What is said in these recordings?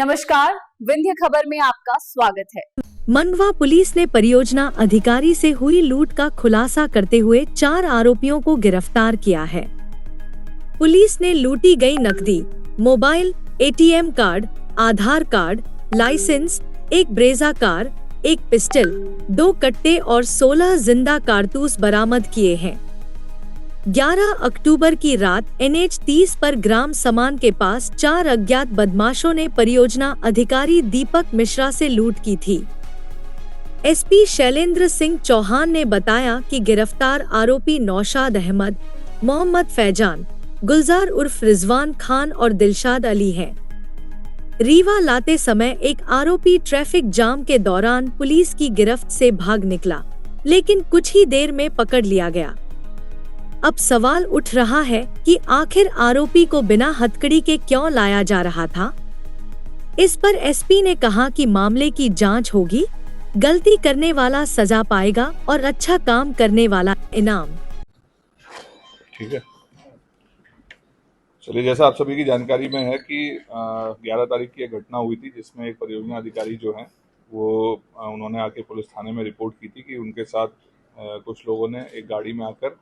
नमस्कार, विंध्य खबर में आपका स्वागत है। मंडवा पुलिस ने परियोजना अधिकारी से हुई लूट का खुलासा करते हुए 4 आरोपियों को गिरफ्तार किया है। पुलिस ने लूटी गई नकदी, मोबाइल, एटीएम कार्ड, आधार कार्ड, लाइसेंस, एक ब्रेजा कार, एक पिस्टल, 2 कट्टे और 16 जिंदा कारतूस बरामद किए हैं। 11 अक्टूबर की रात NH 30 पर ग्राम समान के पास 4 अज्ञात बदमाशों ने परियोजना अधिकारी दीपक मिश्रा से लूट की थी। SP शैलेंद्र सिंह चौहान ने बताया कि गिरफ्तार आरोपी नौशाद अहमद, मोहम्मद फैजान, गुलजार उर्फ रिजवान खान और दिलशाद अली हैं। रीवा लाते समय एक आरोपी ट्रैफिक जाम के दौरान पुलिस की गिरफ्त से भाग निकला, लेकिन कुछ ही देर में पकड़ लिया गया। अब सवाल उठ रहा है कि आखिर आरोपी को बिना हथकड़ी के क्यों लाया जा रहा था। इस पर SP ने कहा कि मामले की जांच होगी, गलती करने वाला सजा पाएगा और अच्छा काम करने वाला इनाम। ठीक है, चलिए, जैसा आप सभी की जानकारी में है कि 11 तारीख की एक घटना हुई थी जिसमें एक परियोजना अधिकारी जो हैं वो उन्होंने आके पुलिस थाने में रिपोर्ट की थी कि उनके साथ कुछ लोगों ने एक गाड़ी में आकर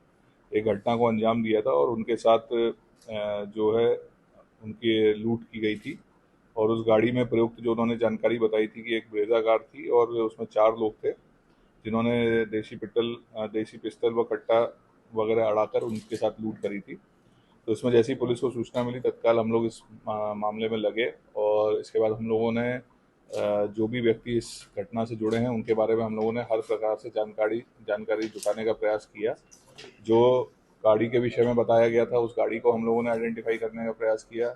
एक घटना को अंजाम दिया था और उनके साथ जो है उनकी लूट की गई थी। और उस गाड़ी में प्रयुक्त जो उन्होंने जानकारी बताई थी कि एक ब्रेजा कार थी और उसमें 4 लोग थे जिन्होंने देसी पिस्टल व कट्टा वगैरह अड़ाकर उनके साथ लूट करी थी। तो इसमें जैसी पुलिस को सूचना मिली तत्काल हम लोग इस मामले में लगे और इसके बाद हम लोगों ने जो भी व्यक्ति इस घटना से जुड़े हैं उनके बारे में हम लोगों ने हर प्रकार से जानकारी जुटाने का प्रयास किया। जो गाड़ी के विषय में बताया गया था उस गाड़ी को हम लोगों ने आइडेंटिफाई करने का प्रयास किया।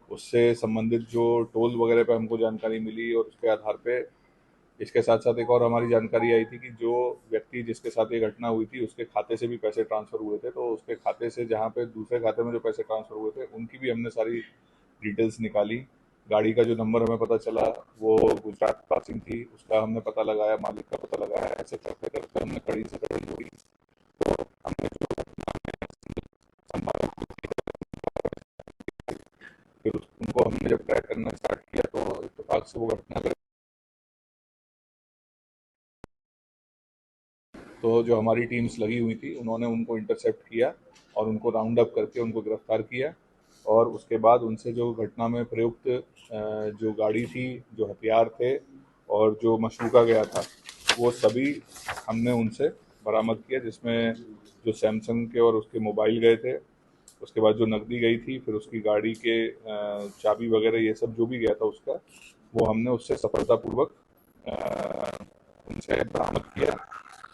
उससे संबंधित जो टोल वगैरह पे हमको जानकारी मिली और उसके आधार पे इसके साथ साथ एक और हमारी जानकारी आई थी कि जो व्यक्ति जिसके साथ ये घटना हुई थी उसके खाते से भी पैसे ट्रांसफ़र हुए थे। तो उसके खाते से जहाँ पे दूसरे खाते में जो पैसे ट्रांसफ़र हुए थे उनकी भी हमने सारी डिटेल्स निकाली। गाड़ी का जो नंबर हमें पता चला वो गुजरात पासिंग थी, उसका हमने पता लगाया, मालिक का पता लगाया। ऐसे करते करते हमने कड़ी से कड़ी जोड़ी तो हमने जो फिर उनको हमने जब ट्रैक करना स्टार्ट किया तो इत्तेफाक से वो घटना तो जो हमारी टीम्स लगी हुई थी उन्होंने उनको इंटरसेप्ट किया और उनको राउंड अप करके उनको गिरफ्तार किया। और उसके बाद उनसे जो घटना में प्रयुक्त जो गाड़ी थी, जो हथियार थे और जो मशरूका गया था वो सभी हमने उनसे बरामद किया, जिसमें जो सैमसंग के और उसके मोबाइल गए थे, उसके बाद जो नकदी गई थी, फिर उसकी गाड़ी के चाबी वगैरह ये सब जो भी गया था उसका वो हमने उससे सफलतापूर्वक उनसे बरामद किया।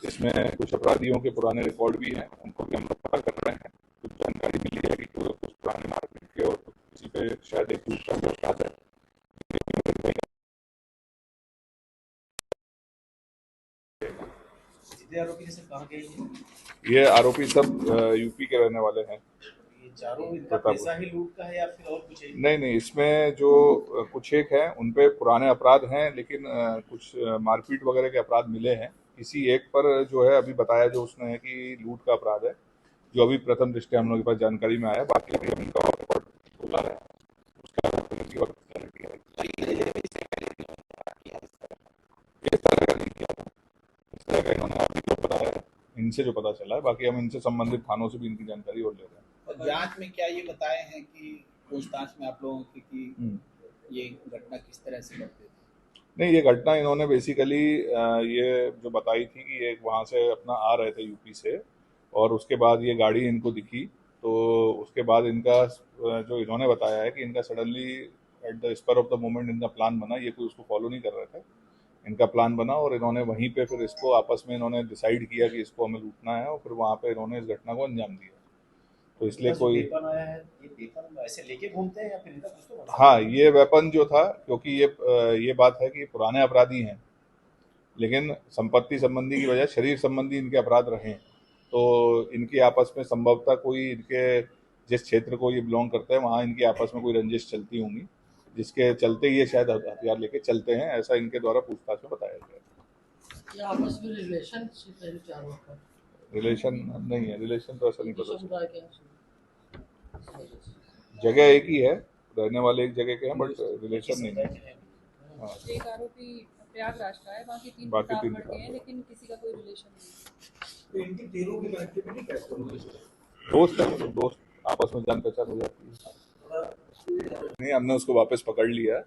इसमें कुछ अपराधियों के पुराने रिकॉर्ड भी हैं, उनको भी हम लोग पता कर रहे हैं। कुछ जानकारी मिली है कि कुछ पुराने मारपीट के और किसी पे शायद एक दूसरा भी अपराध है। ये आरोपी सब यूपी के रहने वाले हैं। पैसा ही लूट का है या फिर और कुछ है? नहीं, इसमें जो कुछ एक है उन पे पुराने अपराध हैं, लेकिन कुछ मारपीट वगैरह के अपराध मिले हैं। किसी एक पर जो है अभी बताया जो उसने है कि लूट का अपराध है, जो अभी प्रथम दृष्टया हम लोग के पास जानकारी में आया। बाकी अभी हम इनका रिकॉर्ड खुला है, उसका इन्होंने अभी तो बताया इनसे जो पता चला है। बाकी हम इनसे संबंधित थानों से भी इनकी जानकारी और ले रहे हैं। और जांच में क्या ये बताए हैं कि पूछताछ में आप लोगों की कि ये घटना किस तरह से घटती थी? नहीं, ये घटना इन्होंने बेसिकली ये जो बताई थी कि ये वहाँ से अपना आ रहे थे यूपी से और उसके बाद ये गाड़ी इनको दिखी। तो उसके बाद इनका जो इन्होंने बताया है कि इनका suddenly at the spur of the moment इनका प्लान बना, ये कोई उसको फॉलो नहीं कर रहे थे, इनका प्लान बना और इन्होंने वहीं पे फिर इसको आपस में इन्होंने डिसाइड किया कि इसको हमें लूटना है और फिर वहाँ पे इन्होंने इस घटना को अंजाम दिया। तो इसलिए कोई ऐसे लेके घूमते हैं या फिर तो हाँ, ये वेपन जो था, क्योंकि ये बात है कि पुराने अपराधी हैं लेकिन संपत्ति संबंधी की वजह शरीर संबंधी इनके अपराध रहे, तो इनकी आपस में संभवतः कोई इनके जिस क्षेत्र को ये बिलोंग करते हैं वहाँ इनकी आपस में कोई रंजिश चलती होंगी, जिसके चलते ये शायद हथियार लेके चलते हैं, ऐसा इनके द्वारा पूछताछ में बताया गया। आपस में रिलेशन नहीं है, रिलेशन तो ऐसा नहीं पता। जगह एक ही है रहने वाले एक जगह के हैं बट रिलेशन नहीं है। हाँ, एक आरोपी प्रयागराज का है, बाकी तीन बाकी तीन प्रतापगढ़ के हैं, लेकिन किसी का कोई रिलेशन नहीं। तो इनकी तीनों की कनेक्टिविटी कैसे होगी? दोस्त है, मतलब दोस्त आपस में जान पहचान हो जाती है। नहीं, हमने उसको वापस पकड़ लिया है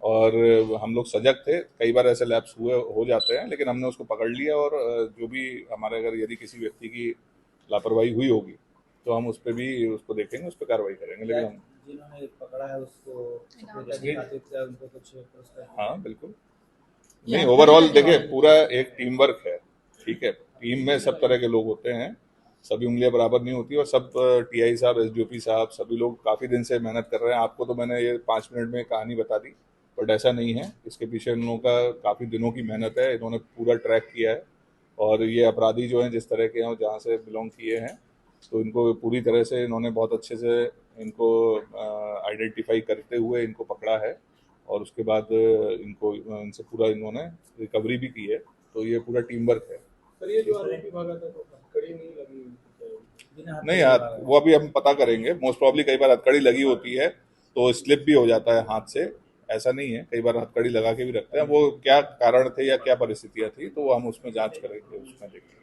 और हम लोग सजग थे, कई बार ऐसे लैप्स हुए हो जाते हैं, लेकिन हमने उसको पकड़ लिया और जो भी हमारे अगर यदि किसी व्यक्ति की लापरवाही हुई होगी तो हम उस पर भी उसको देखेंगे, उस पर कार्रवाई करेंगे। लेकिन हम जिन्होंने पकड़ा है उसको उनको कुछ पुरस्कार? हाँ बिल्कुल, नहीं ओवरऑल देखिए पूरा एक टीम वर्क है, ठीक है, टीम में सब तरह के लोग होते हैं, सभी उंगलियां बराबर नहीं होती और सब टीआई साहब, एसडीओपी साहब, सभी लोग काफ़ी दिन से मेहनत कर रहे हैं। आपको तो मैंने ये 5 मिनट में कहानी बता दी, बट ऐसा नहीं है, इसके पीछे इन लोगों का काफ़ी दिनों की मेहनत है, इन्होंने पूरा ट्रैक किया है और ये अपराधी जो हैं जिस तरह के हैं जहाँ से बिलोंग किए हैं, तो इनको पूरी तरह से इन्होंने बहुत अच्छे से इनको आइडेंटिफाई करते हुए इनको पकड़ा है और उसके बाद इनको इनसे पूरा इन्होंने रिकवरी भी की है, तो ये पूरा टीम वर्क है। सर ये जो आरोपी भागा था तो हथकड़ी नहीं लगी नहीं यार, वो अभी हम पता करेंगे, मोस्ट प्रॉब्ली कई बार हथकड़ी लगी होती है तो स्लिप भी हो जाता है हाथ से, ऐसा नहीं है, कई बार हथकड़ी लगा के भी रखते हैं, वो क्या कारण थे या क्या परिस्थितियां थी तो हम उसमें जांच करेंगे, उसमें देखेंगे।